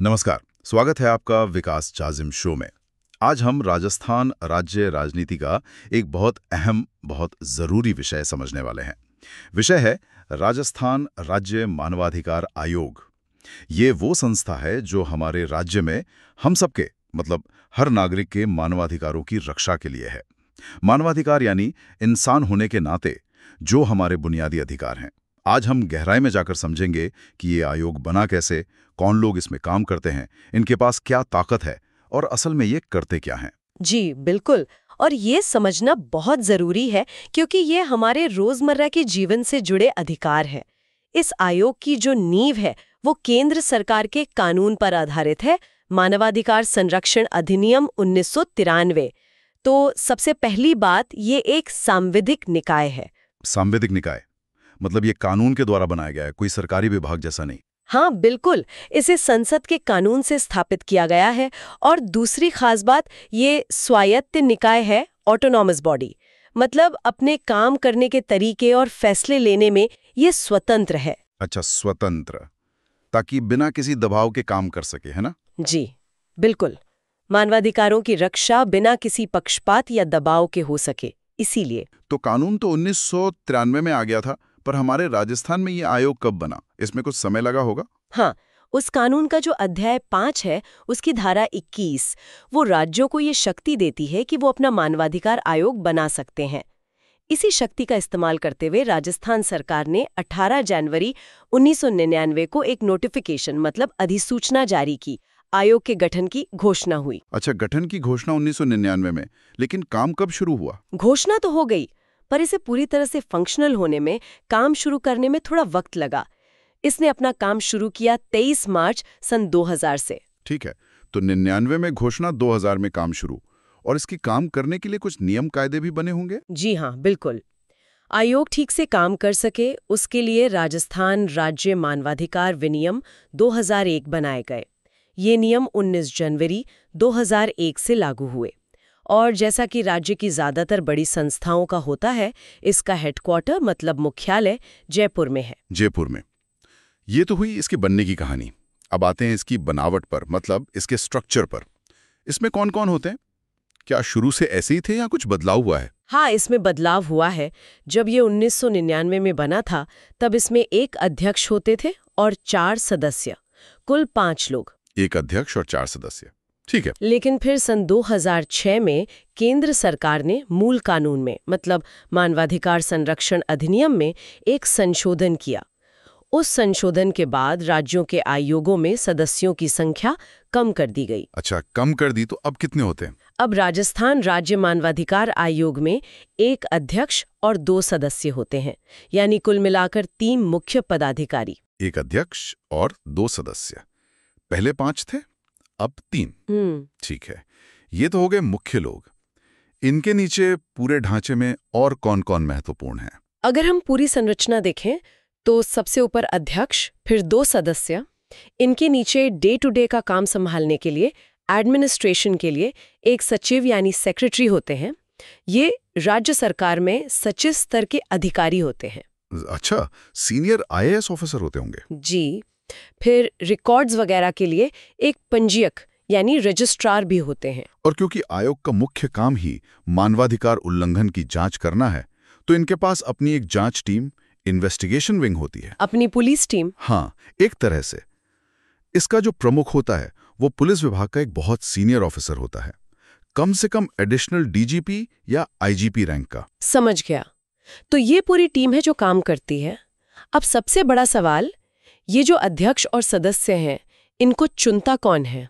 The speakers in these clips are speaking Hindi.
नमस्कार, स्वागत है आपका विकास चाजिम शो में। आज हम राजस्थान राज्य राजनीति का एक बहुत अहम, बहुत ज़रूरी विषय समझने वाले हैं। विषय है राजस्थान राज्य मानवाधिकार आयोग। ये वो संस्था है जो हमारे राज्य में हम सबके मतलब हर नागरिक के मानवाधिकारों की रक्षा के लिए है। मानवाधिकार यानी इंसान होने के नाते जो हमारे बुनियादी अधिकार हैं। आज हम गहराई में जाकर समझेंगे कि ये आयोग बना कैसे, कौन लोग इसमें काम करते हैं, इनके पास क्या ताकत है और असल में ये करते क्या हैं। जी बिल्कुल। और ये समझना बहुत जरूरी है क्योंकि ये हमारे रोजमर्रा के जीवन से जुड़े अधिकार हैं। इस आयोग की जो नींव है वो केंद्र सरकार के कानून पर आधारित है, मानवाधिकार संरक्षण अधिनियम 1993। तो सबसे पहली बात, ये एक सांविधिक निकाय है। सांविधिक निकाय मतलब ये कानून के द्वारा बनाया गया है, कोई सरकारी विभाग जैसा नहीं। हाँ बिल्कुल, इसे संसद के कानून से स्थापित किया गया है। और दूसरी खास बात, ये स्वायत्त निकाय है, ऑटोनॉमस बॉडी। मतलब अपने काम करने के तरीके और फैसले लेने में ये स्वतंत्र है। अच्छा, स्वतंत्र, ताकि बिना किसी दबाव के काम कर सके, है ना? जी बिल्कुल, मानवाधिकारों की रक्षा बिना किसी पक्षपात या दबाव के हो सके, इसीलिए। तो कानून तो 1993 में आ गया था, पर हमारे राजस्थान में ये आयोग कब बना? इसमें कुछ समय लगा होगा। हाँ, उस कानून का जो अध्याय 5 है, उसकी धारा 21, वो राज्यों को ये शक्ति देती है कि वो अपना मानवाधिकार आयोग बना सकते हैं। इसी शक्ति का इस्तेमाल करते हुए राजस्थान सरकार ने 18 जनवरी 1999 को एक नोटिफिकेशन मतलब अधिसूचना जारी की। आयोग के गठन की घोषणा हुई। अच्छा, गठन की घोषणा 1999 में, लेकिन काम कब शुरू हुआ? घोषणा तो हो गई, पर इसे पूरी तरह से फंक्शनल होने में, काम शुरू करने में थोड़ा वक्त लगा। इसने अपना काम शुरू किया 23 मार्च सन 2000 से। ठीक है, तो 99 में घोषणा, 2000 में काम शुरू। और इसकी काम करने के लिए कुछ नियम कायदे भी बने होंगे? जी हाँ बिल्कुल। आयोग ठीक से काम कर सके उसके लिए राजस्थान राज्य मानवाधिकार विनियम 2001 बनाए गए। ये नियम 19 जनवरी 2001 से लागू हुए। और जैसा कि राज्य की ज्यादातर बड़ी संस्थाओं का होता है, इसका हेडक्वार्टर मतलब मुख्यालय जयपुर में है। जयपुर में। ये तो हुई इसके बनने की कहानी। अब आते हैं इसकी बनावट पर, मतलब इसके स्ट्रक्चर पर। इसमें कौन कौन होते हैं? क्या शुरू से ऐसे ही थे या कुछ बदलाव हुआ है? हाँ, इसमें बदलाव हुआ है। जब ये 1999 में बना था, तब इसमें एक अध्यक्ष होते थे और 4 सदस्य, कुल 5 लोग। एक अध्यक्ष और 4 सदस्य, ठीक है। लेकिन फिर सन 2006 में केंद्र सरकार ने मूल कानून में मतलब मानवाधिकार संरक्षण अधिनियम में एक संशोधन किया। उस संशोधन के बाद राज्यों के आयोगों में सदस्यों की संख्या कम कर दी गई। अच्छा, कम कर दी, तो अब कितने होते हैं? अब राजस्थान राज्य मानवाधिकार आयोग में एक अध्यक्ष और 2 सदस्य होते हैं, यानी कुल मिलाकर 3 मुख्य पदाधिकारी। एक अध्यक्ष और 2 सदस्य। पहले 5 थे, अब 3। ठीक है, ये तो हो गए मुख्य लोग। इनके नीचे पूरे ढांचे में और कौन-कौन महत्वपूर्ण है? अगर हम पूरी संरचना देखें तो सबसे ऊपर अध्यक्ष, फिर 2 सदस्य। इनके नीचे डे टू डे का काम संभालने के लिए, एडमिनिस्ट्रेशन के लिए एक सचिव यानी सेक्रेटरी होते हैं। ये राज्य सरकार में सचिव स्तर के अधिकारी होते हैं। अच्छा, सीनियर आईएएस ऑफिसर होते होंगे। जी। फिर रिकॉर्ड्स वगैरह के लिए एक पंजीयक यानी रजिस्ट्रार भी होते हैं। और क्योंकि आयोग का मुख्य काम ही मानवाधिकार उल्लंघन की जांच करना है, तो इनके पास अपनी एक जांच टीम, इन्वेस्टिगेशन विंग होती है। अपनी पुलिस टीम। हाँ, एक तरह से। इसका जो प्रमुख होता है वो पुलिस विभाग का एक बहुत सीनियर ऑफिसर होता है, कम से कम एडिशनल डीजीपी या आईजीपी रैंक का। समझ गया। तो ये पूरी टीम है जो काम करती है। अब सबसे बड़ा सवाल, ये जो अध्यक्ष और सदस्य हैं, इनको चुनता कौन है?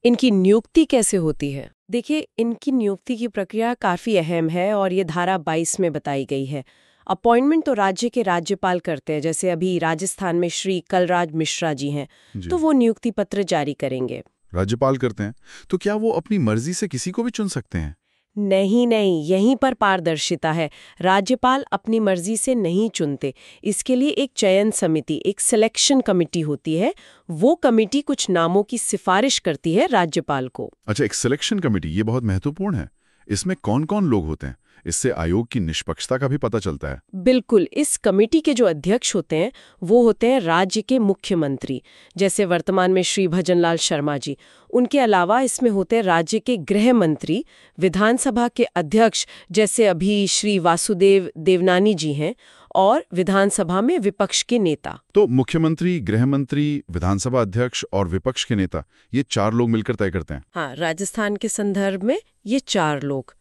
इनकी नियुक्ति कैसे होती है? देखिए, इनकी नियुक्ति की प्रक्रिया काफी अहम है और ये धारा 22 में बताई गई है। अपॉइंटमेंट तो राज्य के राज्यपाल करते हैं, जैसे अभी राजस्थान में श्री कलराज मिश्रा जी हैं, तो वो नियुक्ति पत्र जारी करेंगे। राज्यपाल करते हैं, तो क्या वो अपनी मर्जी से किसी को भी चुन सकते हैं? नहीं नहीं, यहीं पर पारदर्शिता है। राज्यपाल अपनी मर्जी से नहीं चुनते। इसके लिए एक चयन समिति, एक सिलेक्शन कमेटी होती है। वो कमेटी कुछ नामों की सिफारिश करती है राज्यपाल को। अच्छा, एक सिलेक्शन कमेटी, ये बहुत महत्वपूर्ण है। इसमें कौन कौन लोग होते हैं? इससे आयोग की निष्पक्षता का भी पता चलता है। बिल्कुल। इस कमेटी के जो अध्यक्ष होते हैं वो होते हैं राज्य के मुख्यमंत्री, जैसे वर्तमान में श्री भजनलाल शर्मा जी। उनके अलावा इसमें होते हैं राज्य के गृह मंत्री, विधानसभा के अध्यक्ष जैसे अभी श्री वासुदेव देवनानी जी हैं, और विधानसभा में विपक्ष के नेता। तो मुख्यमंत्री, गृह मंत्री, विधानसभा अध्यक्ष और विपक्ष के नेता, ये 4 लोग मिलकर तय करते हैं। हाँ, राजस्थान के संदर्भ में ये 4 लोग।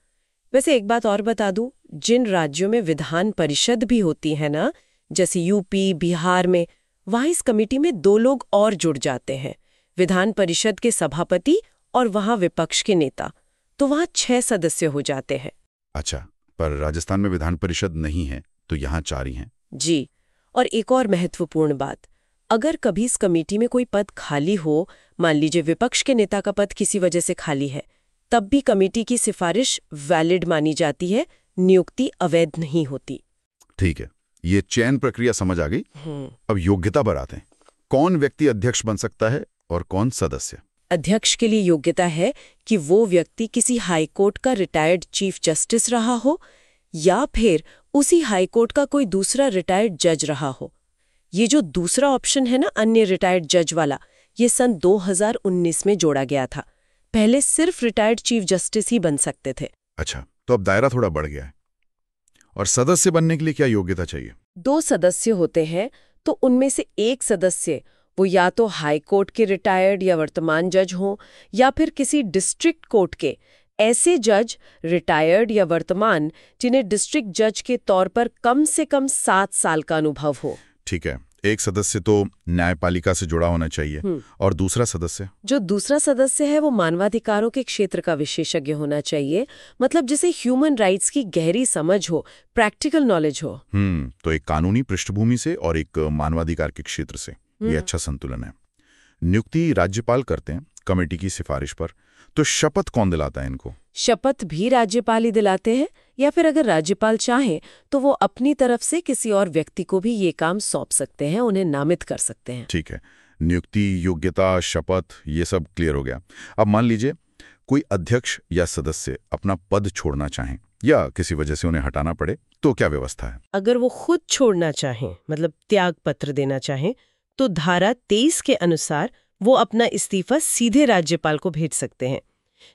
वैसे एक बात और बता दूं, जिन राज्यों में विधान परिषद भी होती है ना, जैसे यूपी, बिहार में, वहां इस कमेटी में 2 लोग और जुड़ जाते हैं, विधान परिषद के सभापति और वहां विपक्ष के नेता। तो वहां 6 सदस्य हो जाते हैं। अच्छा, पर राजस्थान में विधान परिषद नहीं है, तो यहाँ 4 ही हैं। जी। और एक और महत्वपूर्ण बात, अगर कभी इस कमेटी में कोई पद खाली हो, मान लीजिए विपक्ष के नेता का पद किसी वजह से खाली है, तब भी कमेटी की सिफारिश वैलिड मानी जाती है, नियुक्ति अवैध नहीं होती। ठीक है, ये चयन प्रक्रिया समझ आ गई। अब योग्यता पर आते हैं। कौन व्यक्ति अध्यक्ष बन सकता है और कौन सदस्य? अध्यक्ष के लिए योग्यता है कि वो व्यक्ति किसी हाईकोर्ट का रिटायर्ड चीफ जस्टिस रहा हो या फिर उसी हाईकोर्ट का कोई दूसरा रिटायर्ड जज रहा हो। ये जो दूसरा ऑप्शन है ना, अन्य रिटायर्ड जज वाला, ये सन 2019 में जोड़ा गया था। पहले सिर्फ रिटायर्ड चीफ जस्टिस ही बन सकते थे। अच्छा, तो अब दायरा थोड़ा बढ़ गया है। और सदस्य बनने के लिए क्या योग्यता चाहिए? 2 सदस्य होते हैं, तो उनमें से एक सदस्य वो या तो हाई कोर्ट के रिटायर्ड या वर्तमान जज हों, या फिर किसी डिस्ट्रिक्ट कोर्ट के ऐसे जज, रिटायर्ड या वर्तमान, जिन्हें डिस्ट्रिक्ट जज के तौर पर कम से कम 7 साल का अनुभव हो। ठीक है, एक सदस्य तो न्यायपालिका से जुड़ा होना चाहिए, और दूसरा सदस्य? जो दूसरा सदस्य है वो मानवाधिकारों के क्षेत्र का विशेषज्ञ होना चाहिए, मतलब जिसे ह्यूमन राइट्स की गहरी समझ हो, प्रैक्टिकल नॉलेज हो। तो एक कानूनी पृष्ठभूमि से और एक मानवाधिकार के क्षेत्र से, ये अच्छा संतुलन है। नियुक्ति राज्यपाल करते हैं कमेटी की सिफारिश पर, तो शपथ कौन दिलाता है इनको? शपथ भी राज्यपाल ही दिलाते हैं, या फिर अगर राज्यपाल चाहें तो वो अपनी तरफ से किसी और व्यक्ति को भी ये काम सौंप सकते हैं, उन्हें नामित कर सकते हैं। ठीक है, नियुक्ति, योग्यता, शपथ, ये सब क्लियर हो गया। अब मान लीजिए कोई अध्यक्ष या सदस्य अपना पद छोड़ना चाहें या किसी वजह से उन्हें हटाना पड़े, तो क्या व्यवस्था है? अगर वो खुद छोड़ना चाहें, मतलब त्याग पत्र देना चाहें, तो धारा 23 के अनुसार वो अपना इस्तीफा सीधे राज्यपाल को भेज सकते हैं।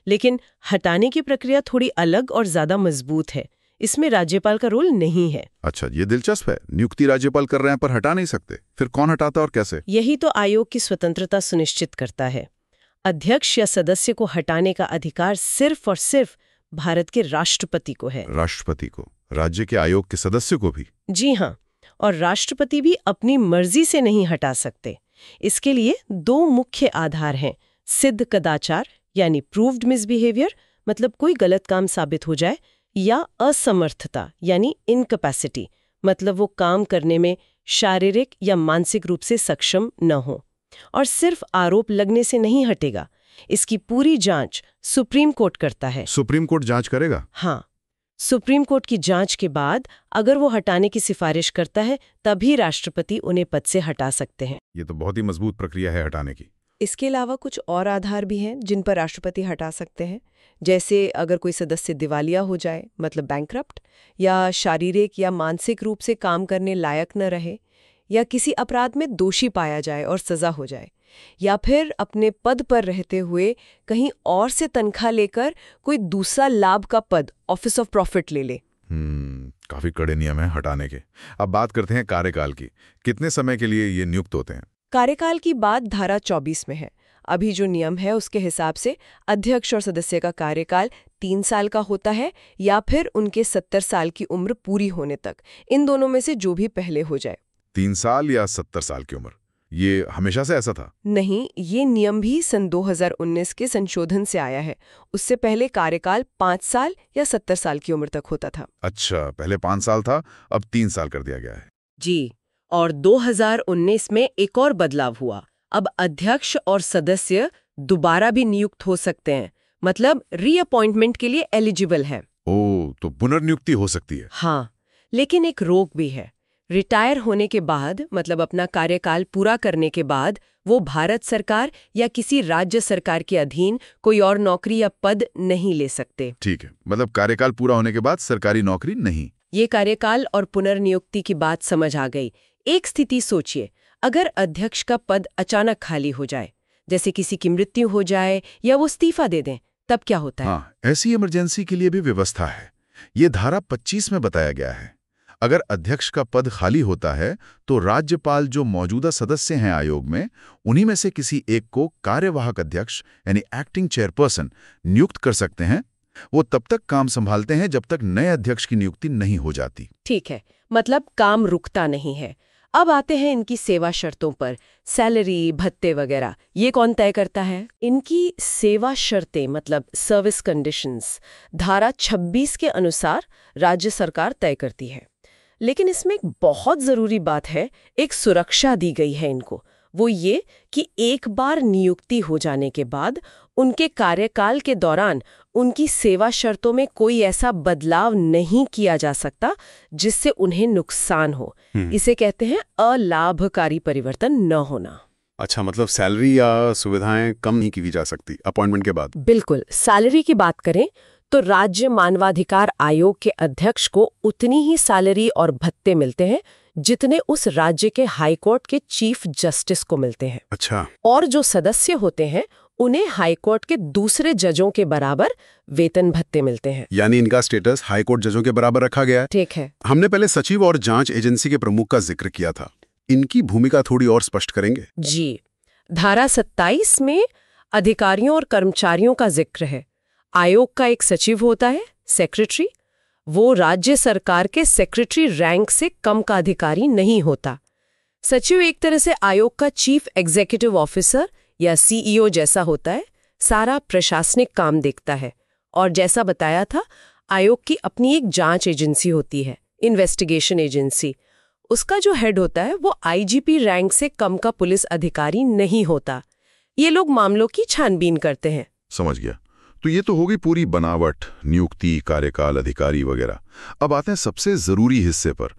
लेकिन हटाने की प्रक्रिया थोड़ी अलग और ज्यादा मजबूत है। इसमें राज्यपाल का रोल नहीं है। अच्छा, ये दिलचस्प है। नियुक्ति राज्यपाल कर रहे हैं पर हटा नहीं सकते, फिर कौन हटाता और कैसे? यही तो आयोग की स्वतंत्रता सुनिश्चित करता है। अध्यक्ष या सदस्य को हटाने का अधिकार सिर्फ और सिर्फ भारत के राष्ट्रपति को है। राष्ट्रपति को? राज्य के आयोग के सदस्य को भी? जी हाँ, और राष्ट्रपति भी अपनी मर्जी से नहीं हटा सकते। इसके लिए 2 मुख्य आधार हैं। सिद्ध कदाचार यानी प्रूव्ड मिसबिहेवियर, मतलब कोई गलत काम साबित हो जाए, या असमर्थता यानी इनकैपेसिटी, मतलब वो काम करने में शारीरिक या मानसिक रूप से सक्षम न हो। और सिर्फ आरोप लगने से नहीं हटेगा, इसकी पूरी जांच सुप्रीम कोर्ट करता है। सुप्रीम कोर्ट जांच करेगा? हाँ, सुप्रीम कोर्ट की जांच के बाद अगर वो हटाने की सिफारिश करता है, तभी राष्ट्रपति उन्हें पद से हटा सकते हैं। ये तो बहुत ही मजबूत प्रक्रिया है हटाने की। इसके अलावा कुछ और आधार भी हैं जिन पर राष्ट्रपति हटा सकते हैं, जैसे अगर कोई सदस्य दिवालिया हो जाए, मतलब बैंकरप्ट, या शारीरिक या मानसिक रूप से काम करने लायक न रहे, या किसी अपराध में दोषी पाया जाए और सजा हो जाए, या फिर अपने पद पर रहते हुए कहीं और से तनख्वाह लेकर कोई दूसरा लाभ का पद, ऑफिस ऑफ प्रॉफिट, ले ले। काफी कड़े नियम है हटाने के। अब बात करते हैं कार्यकाल की। कितने समय के लिए ये नियुक्त होते हैं? कार्यकाल की बात धारा 24 में है। अभी जो नियम है उसके हिसाब से अध्यक्ष और सदस्य का कार्यकाल 3 साल का होता है, या फिर उनके 70 साल की उम्र पूरी होने तक। इन दोनों में से जो भी पहले हो जाए। 3 साल या 70 साल की उम्र, ये हमेशा से ऐसा था? नहीं, ये नियम भी सन 2019 के संशोधन से आया है। उससे पहले कार्यकाल 5 साल या 70 साल की उम्र तक होता था। अच्छा, पहले 5 साल था, अब 3 साल कर दिया गया है। जी, और 2019 में एक और बदलाव हुआ। अब अध्यक्ष और सदस्य दोबारा भी नियुक्त हो सकते हैं, मतलब रीअपॉइंटमेंट के लिए एलिजिबल है। ओह, तो पुनर्नियुक्ति हो सकती है? हाँ, लेकिन एक रोक भी है। रिटायर होने के बाद, मतलब अपना कार्यकाल पूरा करने के बाद, वो भारत सरकार या किसी राज्य सरकार के अधीन कोई और नौकरी या पद नहीं ले सकते। ठीक है, मतलब कार्यकाल पूरा होने के बाद सरकारी नौकरी नहीं। ये कार्यकाल और पुनर्नियुक्ति की बात समझ आ गई। एक स्थिति सोचिए, अगर अध्यक्ष का पद अचानक खाली हो जाए, जैसे किसी की मृत्यु हो जाए या वो इस्तीफा दे दें, तब क्या होता है? हाँ, ऐसी इमरजेंसी के लिए भी व्यवस्था है। ये धारा 25 में बताया गया है। अगर अध्यक्ष का पद खाली होता है तो राज्यपाल जो मौजूदा सदस्य हैं आयोग में, उन्हीं में से किसी एक को कार्यवाहक अध्यक्ष यानी एक्टिंग चेयरपर्सन नियुक्त कर सकते हैं। वो तब तक काम संभालते हैं जब तक नए अध्यक्ष की नियुक्ति नहीं हो जाती। ठीक है, मतलब काम रुकता नहीं है। अब आते हैं इनकी सेवा शर्तों पर। सैलरी, भत्ते वगैरह, ये कौन तय करता है? इनकी सेवा शर्तें, मतलब सर्विस कंडीशंस, धारा 26 के अनुसार राज्य सरकार तय करती है। लेकिन इसमें एक बहुत जरूरी बात है, एक सुरक्षा दी गई है इनको। वो ये कि एक बार नियुक्ति हो जाने के बाद उनके कार्यकाल के दौरान उनकी सेवा शर्तों में कोई ऐसा बदलाव नहीं किया जा सकता जिससे उन्हें नुकसान हो। इसे कहते हैं अलाभकारी परिवर्तन न होना। अच्छा, मतलब सैलरी या सुविधाएं कम नहीं की जा सकती अपॉइंटमेंट के बाद? बिल्कुल। सैलरी की बात करें तो राज्य मानवाधिकार आयोग के अध्यक्ष को उतनी ही सैलरी और भत्ते मिलते हैं जितने उस राज्य के हाईकोर्ट के चीफ जस्टिस को मिलते हैं। अच्छा। और जो सदस्य होते हैं उन्हें हाईकोर्ट के दूसरे जजों के बराबर वेतन भत्ते मिलते हैं। यानी इनका स्टेटस हाईकोर्ट जजों के बराबर रखा गया है। ठीक है। हमने पहले सचिव और जांच एजेंसी के प्रमुख का जिक्र किया था, इनकी भूमिका थोड़ी और स्पष्ट करेंगे? जी, धारा 27 में अधिकारियों और कर्मचारियों का जिक्र है। आयोग का एक सचिव होता है, सेक्रेटरी। वो राज्य सरकार के सेक्रेटरी रैंक से कम का अधिकारी नहीं होता। सचिव एक तरह से आयोग का चीफ एग्जीक्यूटिव ऑफिसर या सीईओ जैसा होता है, सारा प्रशासनिक काम देखता है। और जैसा बताया था, आयोग की अपनी एक जांच एजेंसी होती है, इन्वेस्टिगेशन एजेंसी। उसका जो हेड होता है वो आईजीपी रैंक से कम का पुलिस अधिकारी नहीं होता। ये लोग मामलों की छानबीन करते हैं। समझ गया। तो ये तो हो गई पूरी बनावट, नियुक्ति, कार्यकाल, अधिकारी वगैरह। अब आते हैं सबसे जरूरी हिस्से पर।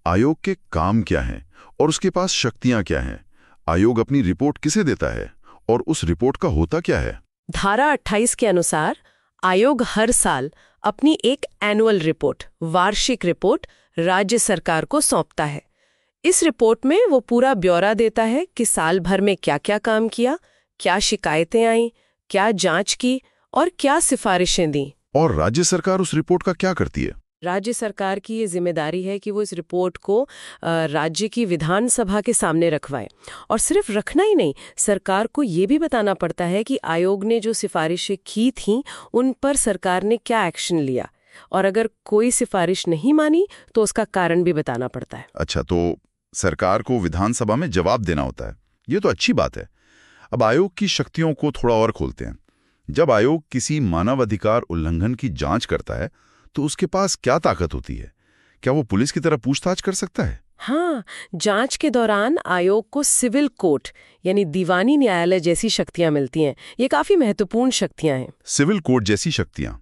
आयोग के काम क्या हैं और उसके पास शक्तियां क्या हैं? आयोग अपनी रिपोर्ट किसे देता है और उस रिपोर्ट का होता क्या है? धारा 28 के अनुसार आयोग हर साल अपनी एक एनुअल रिपोर्ट, वार्षिक रिपोर्ट राज्य सरकार को सौंपता है। इस रिपोर्ट में वो पूरा ब्यौरा देता है कि साल भर में क्या क्या काम किया, क्या शिकायतें आईं, क्या जांच की और क्या सिफारिशें दी। और राज्य सरकार उस रिपोर्ट का क्या करती है? राज्य सरकार की ये जिम्मेदारी है कि वो इस रिपोर्ट को राज्य की विधानसभा के सामने रखवाए। और सिर्फ रखना ही नहीं, सरकार को ये भी बताना पड़ता है कि आयोग ने जो सिफारिशें की थीं उन पर सरकार ने क्या एक्शन लिया, और अगर कोई सिफारिश नहीं मानी तो उसका कारण भी बताना पड़ता है। अच्छा, तो सरकार को विधानसभा में जवाब देना होता है। ये तो अच्छी बात है। अब आयोग की शक्तियों को थोड़ा और खोलते हैं। जब आयोग किसी मानवाधिकार उल्लंघन की जांच करता है तो उसके पास क्या ताकत होती है? क्या वो पुलिस की तरह पूछताछ कर सकता है? हाँ, जांच के दौरान आयोग को सिविल कोर्ट यानी दीवानी न्यायालय जैसी शक्तियां मिलती हैं। ये काफी महत्वपूर्ण शक्तियां हैं। सिविल कोर्ट जैसी शक्तियां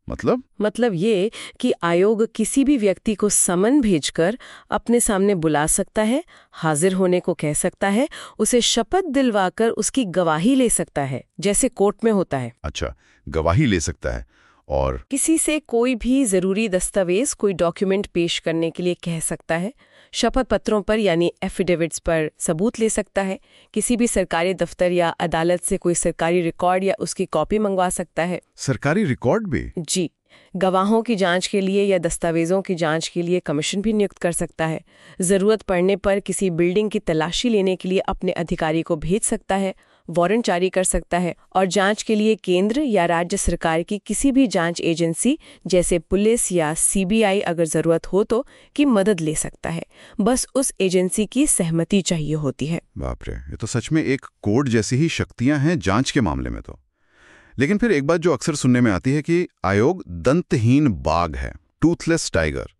मतलब ये कि आयोग किसी भी व्यक्ति को समन भेजकर अपने सामने बुला सकता है, हाजिर होने को कह सकता है, उसे शपथ दिलवाकर उसकी गवाही ले सकता है, जैसे कोर्ट में होता है। अच्छा, गवाही ले सकता है। और किसी से कोई भी जरूरी दस्तावेज, कोई डॉक्यूमेंट पेश करने के लिए कह सकता है। शपथ पत्रों पर यानी एफिडेविट्स पर सबूत ले सकता है। किसी भी सरकारी दफ्तर या अदालत से कोई सरकारी रिकॉर्ड या उसकी कॉपी मंगवा सकता है। सरकारी रिकॉर्ड भी? जी, गवाहों की जांच के लिए या दस्तावेजों की जांच के लिए कमीशन भी नियुक्त कर सकता है। जरूरत पड़ने पर किसी बिल्डिंग की तलाशी लेने के लिए अपने अधिकारी को भेज सकता है, वारंट जारी कर सकता है, और जांच के लिए केंद्र या राज्य सरकार की किसी भी जांच एजेंसी जैसे पुलिस या सीबीआई अगर जरूरत हो तो की मदद ले सकता है। बस उस एजेंसी की सहमति चाहिए होती है। बाप रे, ये तो सच में एक कोर्ट जैसी ही शक्तियां हैं जांच के मामले में तो। लेकिन फिर एक बात जो अक्सर सुनने में आती है कि आयोग दंतहीन बाघ है, टूथलेस टाइगर।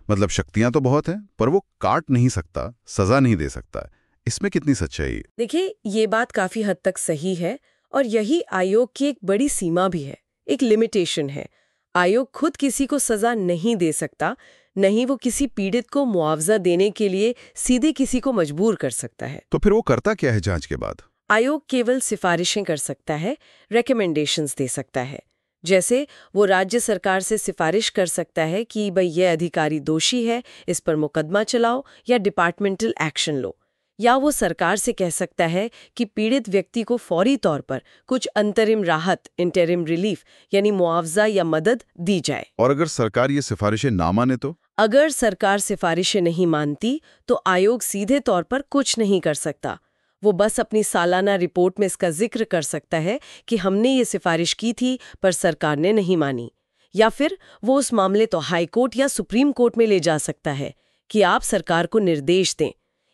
मतलब शक्तियां तो बहुत हैं पर वो काट नहीं सकता, सजा नहीं दे सकता। इसमें कितनी सच्चाई है? देखिए, ये बात काफी हद तक सही है और यही आयोग की एक बड़ी सीमा भी है, एक लिमिटेशन है। आयोग खुद किसी को सजा नहीं दे सकता, न ही वो किसी पीड़ित को मुआवजा देने के लिए सीधे किसी को मजबूर कर सकता है। तो फिर वो करता क्या है जांच के बाद? आयोग केवल सिफारिशें कर सकता है, रिकमेंडेशंस दे सकता है। जैसे वो राज्य सरकार से सिफारिश कर सकता है कि भाई ये अधिकारी दोषी है, इस पर मुकदमा चलाओ या डिपार्टमेंटल एक्शन लो। या वो सरकार से कह सकता है कि पीड़ित व्यक्ति को फौरी तौर पर कुछ अंतरिम राहत, इंटरिम रिलीफ यानी मुआवजा या मदद दी जाए। और अगर सरकार ये सिफारिशें ना माने तो? अगर सरकार सिफारिशें नहीं मानती तो आयोग सीधे तौर पर कुछ नहीं कर सकता। वो बस अपनी सालाना रिपोर्ट में इसका जिक्र कर सकता है कि हमने ये सिफारिश की थी पर सरकार ने नहीं मानी। या फिर वो उस मामले तो हाई कोर्ट या सुप्रीम कोर्ट में ले जा सकता है कि आप सरकार को निर्देश दें।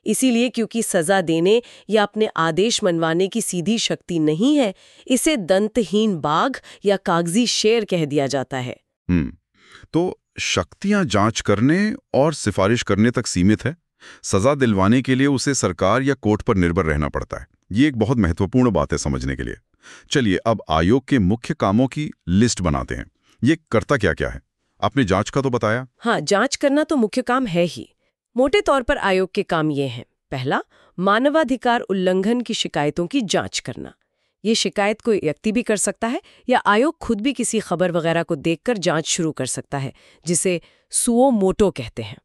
इसीलिए क्योंकि सजा देने या अपने आदेश मनवाने की सीधी शक्ति नहीं है, इसे दंतहीन बाघ या कागजी शेर कह दिया जाता है। तो शक्तियां जांच करने और सिफारिश करने तक सीमित है। सजा दिलवाने के लिए उसे सरकार या कोर्ट पर निर्भर रहना पड़ता है। ये एक बहुत महत्वपूर्ण बात है समझने के लिए। चलिए अब आयोग के मुख्य कामों की लिस्ट बनाते हैं। ये करता क्या क्या है? आपने जांच का तो बताया। हाँ, जांच करना तो मुख्य काम है ही। मोटे तौर पर आयोग के काम ये हैं। पहला, मानवाधिकार उल्लंघन की शिकायतों की जांच करना। ये शिकायत कोई व्यक्ति भी कर सकता है या आयोग खुद भी किसी खबर वगैरह को देखकर जांच शुरू कर सकता है, जिसे सुओ मोटो कहते हैं।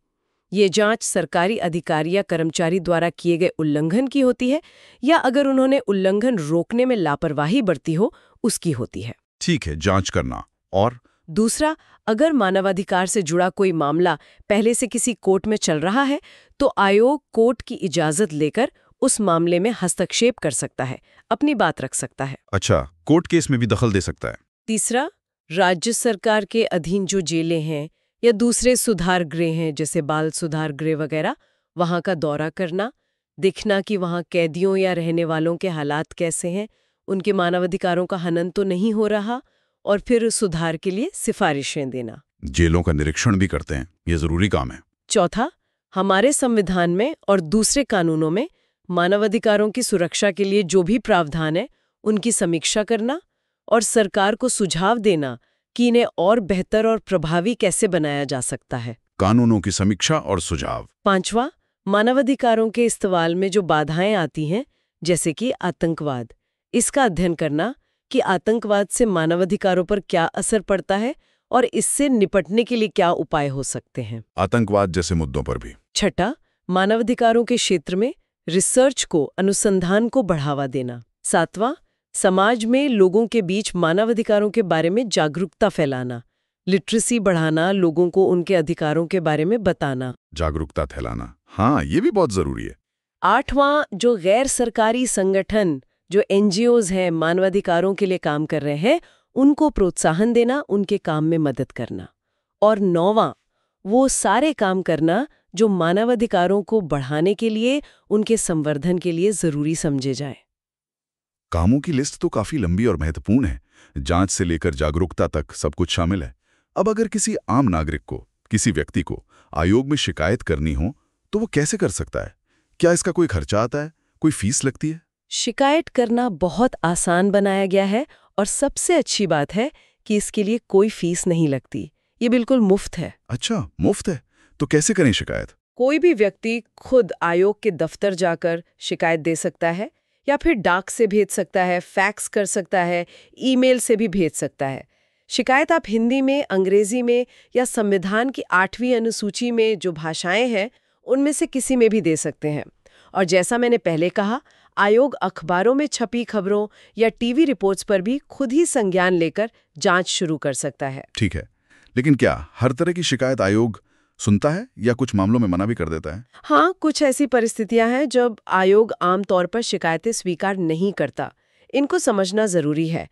ये जांच सरकारी अधिकारी या कर्मचारी द्वारा किए गए उल्लंघन की होती है या अगर उन्होंने उल्लंघन रोकने में लापरवाही बरती हो उसकी होती है। ठीक है, जांच करना। और दूसरा, अगर मानवाधिकार से जुड़ा कोई मामला पहले से किसी कोर्ट में चल रहा है तो आयोग कोर्ट की इजाजत लेकर उस मामले में हस्तक्षेप कर सकता है, अपनी बात रख सकता है। अच्छा, कोर्ट केस में भी दखल दे सकता है। तीसरा, राज्य सरकार के अधीन जो जेलें हैं या दूसरे सुधार गृह हैं जैसे बाल सुधार गृह वगैरह, वहां का दौरा करना, देखना कि वहां कैदियों या रहने वालों के हालात कैसे हैं, उनके मानवाधिकारों का हनन तो नहीं हो रहा, और फिर सुधार के लिए सिफारिशें देना। जेलों का निरीक्षण भी करते हैं, ये जरूरी काम है। चौथा, हमारे संविधान में और दूसरे कानूनों में मानवाधिकारों की सुरक्षा के लिए जो भी प्रावधान है उनकी समीक्षा करना और सरकार को सुझाव देना कि इन्हें और बेहतर और प्रभावी कैसे बनाया जा सकता है। कानूनों की समीक्षा और सुझाव। पांचवा, मानवाधिकारों के इस्तेमाल में जो बाधाएं आती हैं जैसे कि आतंकवाद, इसका अध्ययन करना कि आतंकवाद से मानवाधिकारों पर क्या असर पड़ता है और इससे निपटने के लिए क्या उपाय हो सकते हैं। आतंकवाद जैसे मुद्दों पर भी। छठा, मानवाधिकारों के क्षेत्र में रिसर्च को, अनुसंधान को बढ़ावा देना। सातवां, समाज में लोगों के बीच मानवाधिकारों के बारे में जागरूकता फैलाना, लिटरेसी बढ़ाना, लोगों को उनके अधिकारों के बारे में बताना। जागरूकता फैलाना, हाँ, ये भी बहुत जरूरी है। आठवां, जो गैर सरकारी संगठन जो NGOs हैं मानवाधिकारों के लिए काम कर रहे हैं उनको प्रोत्साहन देना, उनके काम में मदद करना। और नौवां, वो सारे काम करना जो मानवाधिकारों को बढ़ाने के लिए, उनके संवर्धन के लिए जरूरी समझे जाए। कामों की लिस्ट तो काफी लंबी और महत्वपूर्ण है। जांच से लेकर जागरूकता तक सब कुछ शामिल है। अब अगर किसी आम नागरिक को, किसी व्यक्ति को आयोग में शिकायत करनी हो तो वो कैसे कर सकता है? क्या इसका कोई खर्चा आता है? कोई फीस लगती है? शिकायत करना बहुत आसान बनाया गया है और सबसे अच्छी बात है कि इसके लिए कोई फीस नहीं लगती। ये बिल्कुल मुफ्त है। अच्छा, मुफ्त है? तो कैसे करें शिकायत? कोई भी व्यक्ति खुद आयोग के दफ्तर जाकर शिकायत दे सकता है या फिर डाक से भेज सकता है, फैक्स कर सकता है, ईमेल से भी भेज सकता है। शिकायत आप हिंदी में, अंग्रेजी में या संविधान की 8वीं अनुसूची में जो भाषाएं हैं उनमें से किसी में भी दे सकते हैं। और जैसा मैंने पहले कहा, आयोग अखबारों में छपी खबरों या टीवी रिपोर्ट्स पर भी खुद ही संज्ञान लेकर जांच शुरू कर सकता है। ठीक है, लेकिन क्या हर तरह की शिकायत आयोग सुनता है या कुछ मामलों में मना भी कर देता है? हाँ, कुछ ऐसी परिस्थितियां हैं जब आयोग आमतौर पर शिकायतें स्वीकार नहीं करता। इनको समझना जरूरी है।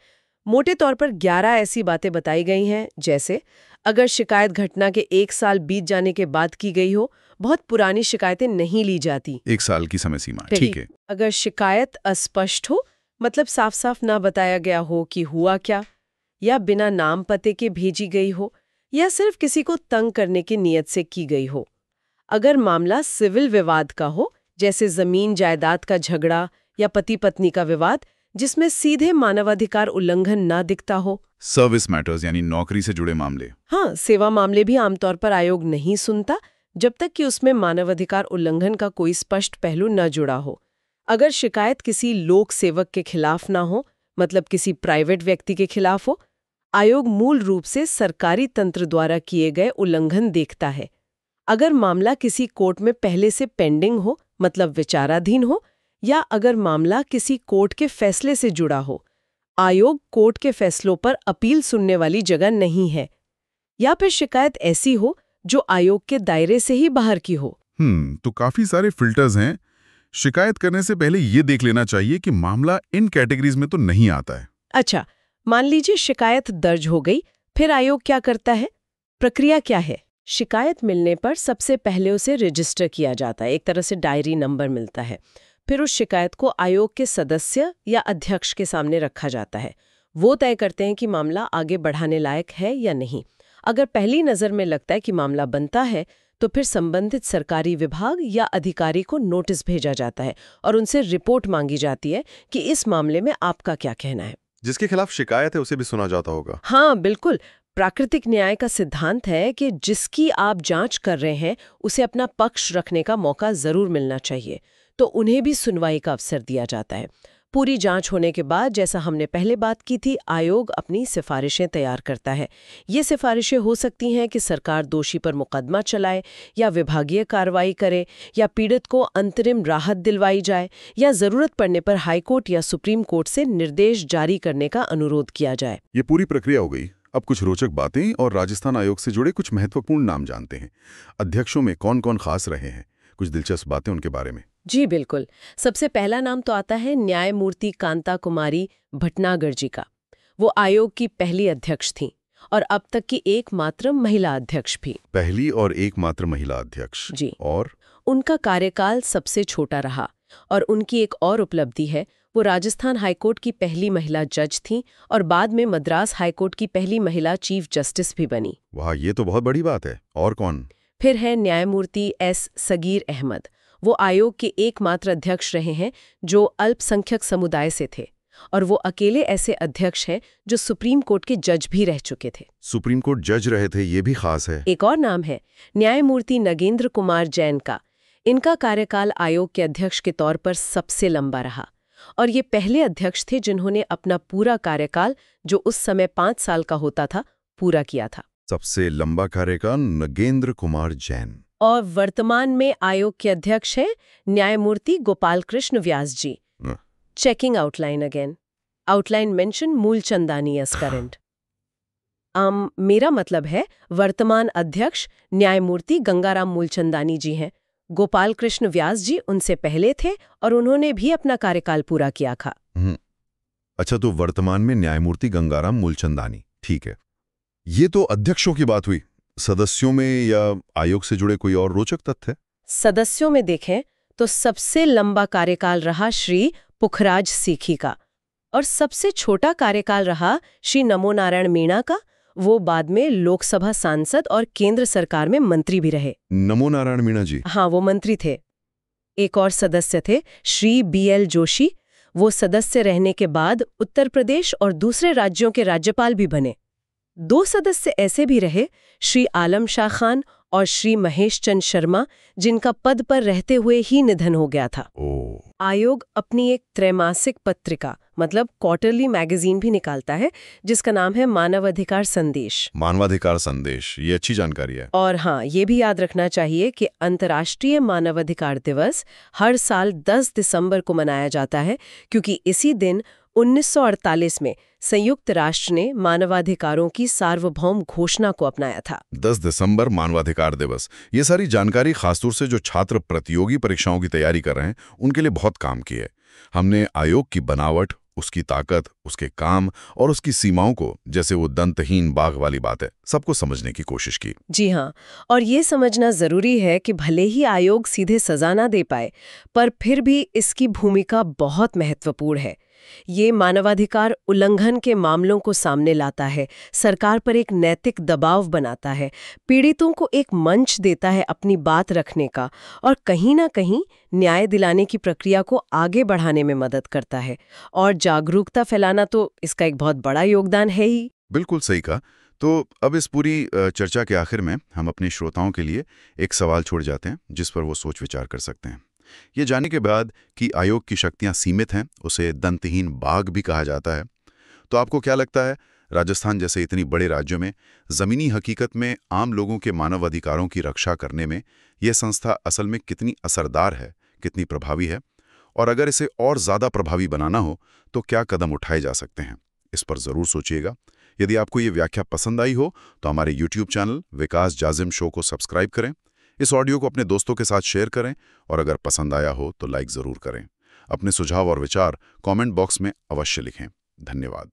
मोटे तौर पर 11 ऐसी बातें बताई गई हैं, जैसे अगर शिकायत घटना के 1 साल बीत जाने के बाद की गई हो, बहुत पुरानी शिकायतें नहीं ली जाती। 1 साल की समय सीमा, ठीक है। अगर शिकायत अस्पष्ट हो, मतलब साफ साफ ना बताया गया हो कि हुआ क्या, या बिना नाम पते के भेजी गई हो, या सिर्फ किसी को तंग करने की नीयत से की गई हो। अगर मामला सिविल विवाद का हो, जैसे जमीन जायदाद का झगड़ा या पति पत्नी का विवाद, जिसमें सीधे मानवाधिकार उल्लंघन ना दिखता हो। सर्विस मैटर्स यानी नौकरी से जुड़े मामले। हाँ, सेवा मामले भी आमतौर पर आयोग नहीं सुनता जब तक कि उसमें मानवाधिकार उल्लंघन का कोई स्पष्ट पहलू न जुड़ा हो। अगर शिकायत किसी लोक सेवक के खिलाफ ना हो, मतलब किसी प्राइवेट व्यक्ति के खिलाफ हो, आयोग मूल रूप से सरकारी तंत्र द्वारा किए गए उल्लंघन देखता है। अगर मामला किसी कोर्ट में पहले से पेंडिंग हो, मतलब विचाराधीन हो, या अगर मामला किसी कोर्ट के फैसले से जुड़ा हो, आयोग कोर्ट के फैसलों पर अपील सुनने वाली जगह नहीं है। या फिर शिकायत ऐसी हो जो आयोग के दायरे से ही बाहर की हो। तो काफी सारे फिल्टर्स हैं। शिकायत करने से पहले ये देख लेना चाहिए कि मामला इन कैटेगरीज में तो नहीं आता है। अच्छा, मान लीजिए शिकायत दर्ज हो गई, फिर आयोग क्या करता है? प्रक्रिया क्या है? शिकायत मिलने पर सबसे पहले उसे रजिस्टर किया जाता है, एक तरह से डायरी नंबर मिलता है। फिर उस शिकायत को आयोग के सदस्य या अध्यक्ष के सामने रखा जाता है। वो तय करते हैं कि मामला आगे बढ़ाने लायक है या नहीं। अगर पहली नज़र में लगता है कि मामला बनता है, तो फिर संबंधित सरकारी विभाग या अधिकारी को नोटिस भेजा जाता है और उनसे रिपोर्ट मांगी जाती है कि इस मामले में आपका क्या कहना है। जिसके खिलाफ शिकायत है उसे भी सुना जाता होगा। हाँ, बिल्कुल। प्राकृतिक न्याय का सिद्धांत है कि जिसकी आप जांच कर रहे हैं उसे अपना पक्ष रखने का मौका जरूर मिलना चाहिए, तो उन्हें भी सुनवाई का अवसर दिया जाता है। पूरी जांच होने के बाद, जैसा हमने पहले बात की थी, आयोग अपनी सिफारिशें तैयार करता है। ये सिफारिशें हो सकती हैं कि सरकार दोषी पर मुकदमा चलाए, या विभागीय कार्रवाई करे, या पीड़ित को अंतरिम राहत दिलवाई जाए, या जरूरत पड़ने पर हाईकोर्ट या सुप्रीम कोर्ट से निर्देश जारी करने का अनुरोध किया जाए। ये पूरी प्रक्रिया हो गई। अब कुछ रोचक बातें और राजस्थान आयोग से जुड़े कुछ महत्वपूर्ण नाम जानते हैं। अध्यक्षों में कौन कौन खास रहे हैं, कुछ दिलचस्प बातें उनके बारे में। जी बिल्कुल। सबसे पहला नाम तो आता है न्यायमूर्ति कांता कुमारी भटनागर जी का। वो आयोग की पहली अध्यक्ष थीं और अब तक की एकमात्र महिला अध्यक्ष भी। पहली और एकमात्र महिला अध्यक्ष जी। और उनका कार्यकाल सबसे छोटा रहा, और उनकी एक और उपलब्धि है, वो राजस्थान हाईकोर्ट की पहली महिला जज थीं और बाद में मद्रास हाईकोर्ट की पहली महिला चीफ जस्टिस भी बनी। वाह, ये तो बहुत बड़ी बात है। और कौन? फिर है न्यायमूर्ति एस सगीर अहमद। वो आयोग के एकमात्र अध्यक्ष रहे हैं जो अल्पसंख्यक समुदाय से थे, और वो अकेले ऐसे अध्यक्ष हैं जो सुप्रीम कोर्ट के जज भी रह चुके थे। सुप्रीम कोर्ट जज रहे थे, ये भी खास है। एक और नाम है न्यायमूर्ति नगेंद्र कुमार जैन का। इनका कार्यकाल आयोग के अध्यक्ष के तौर पर सबसे लंबा रहा, और ये पहले अध्यक्ष थे जिन्होंने अपना पूरा कार्यकाल, जो उस समय 5 साल का होता था, पूरा किया था। सबसे लंबा कार्यकाल नगेंद्र कुमार जैन। और वर्तमान में आयोग के अध्यक्ष हैं न्यायमूर्ति Gopal Krishna Vyas ji. Checking outline again. Outline mention Mulchandani as current. मेरा मतलब है वर्तमान अध्यक्ष न्यायमूर्ति गंगाराम मूलचंदानी जी हैं। गोपाल कृष्ण व्यास जी उनसे पहले थे और उन्होंने भी अपना कार्यकाल पूरा किया था। अच्छा, तो वर्तमान में न्यायमूर्ति गंगाराम मूलचंदानी, ठीक है। ये तो अध्यक्षों की बात हुई। सदस्यों में या आयोग से जुड़े कोई और रोचक तथ्य? सदस्यों में देखें तो सबसे लंबा कार्यकाल रहा श्री पुखराज सीखी का, और सबसे छोटा कार्यकाल रहा श्री नमो नारायण मीणा का। वो बाद में लोकसभा सांसद और केंद्र सरकार में मंत्री भी रहे। नमो नारायण मीणा जी? हाँ, वो मंत्री थे। एक और सदस्य थे श्री BL जोशी। वो सदस्य रहने के बाद उत्तर प्रदेश और दूसरे राज्यों के राज्यपाल भी बने। 2 सदस्य ऐसे भी रहे, श्री आलम शाह खान और श्री महेश चंद शर्मा, जिनका पद पर रहते हुए ही निधन हो गया था। आयोग अपनी एक त्रैमासिक पत्रिका, मतलब क्वार्टरली मैगजीन भी निकालता है, जिसका नाम है मानवाधिकार संदेश। मानवाधिकार संदेश, ये अच्छी जानकारी है। और हाँ, ये भी याद रखना चाहिए कि अंतर्राष्ट्रीय मानवाधिकार दिवस हर साल 10 दिसंबर को मनाया जाता है, क्योंकि इसी दिन 1948 में संयुक्त राष्ट्र ने मानवाधिकारों की सार्वभौम घोषणा को अपनाया था। 10 दिसंबर मानवाधिकार दिवस। ये सारी जानकारी खासतौर से जो छात्र प्रतियोगी परीक्षाओं की तैयारी कर रहे हैं उनके लिए बहुत काम की है। हमने आयोग की बनावट, उसकी ताकत, उसके काम और उसकी सीमाओं को, जैसे वो दंतहीन बाघ वाली बात है, सबको समझने की कोशिश की। जी हाँ, और ये समझना जरूरी है कि भले ही आयोग सीधे सजा ना दे पाए, पर फिर भी इसकी भूमिका बहुत महत्वपूर्ण है। ये मानवाधिकार उल्लंघन के मामलों को सामने लाता है, सरकार पर एक नैतिक दबाव बनाता है, पीड़ितों को एक मंच देता है अपनी बात रखने का, और कहीं ना कहीं न्याय दिलाने की प्रक्रिया को आगे बढ़ाने में मदद करता है। और जागरूकता फैलाना तो इसका एक बहुत बड़ा योगदान है ही। बिल्कुल सही कहा। तो अब इस पूरी चर्चा के आखिर में हम अपने श्रोताओं के लिए एक सवाल छोड़ जाते हैं जिस पर वो सोच विचार कर सकते हैं। ये जानने के बाद कि आयोग की शक्तियां सीमित हैं, उसे दंतहीन बाघ भी कहा जाता है, तो आपको क्या लगता है, राजस्थान जैसे इतनी बड़े राज्यों में ज़मीनी हकीकत में आम लोगों के मानव अधिकारों की रक्षा करने में यह संस्था असल में कितनी असरदार है, कितनी प्रभावी है? और अगर इसे और ज़्यादा प्रभावी बनाना हो तो क्या कदम उठाए जा सकते हैं? इस पर ज़रूर सोचिएगा। यदि आपको ये व्याख्या पसंद आई हो तो हमारे YouTube चैनल विकास जाजिम शो को सब्सक्राइब करें, इस ऑडियो को अपने दोस्तों के साथ शेयर करें और अगर पसंद आया हो तो लाइक ज़रूर करें। अपने सुझाव और विचार कमेंट बॉक्स में अवश्य लिखें। धन्यवाद।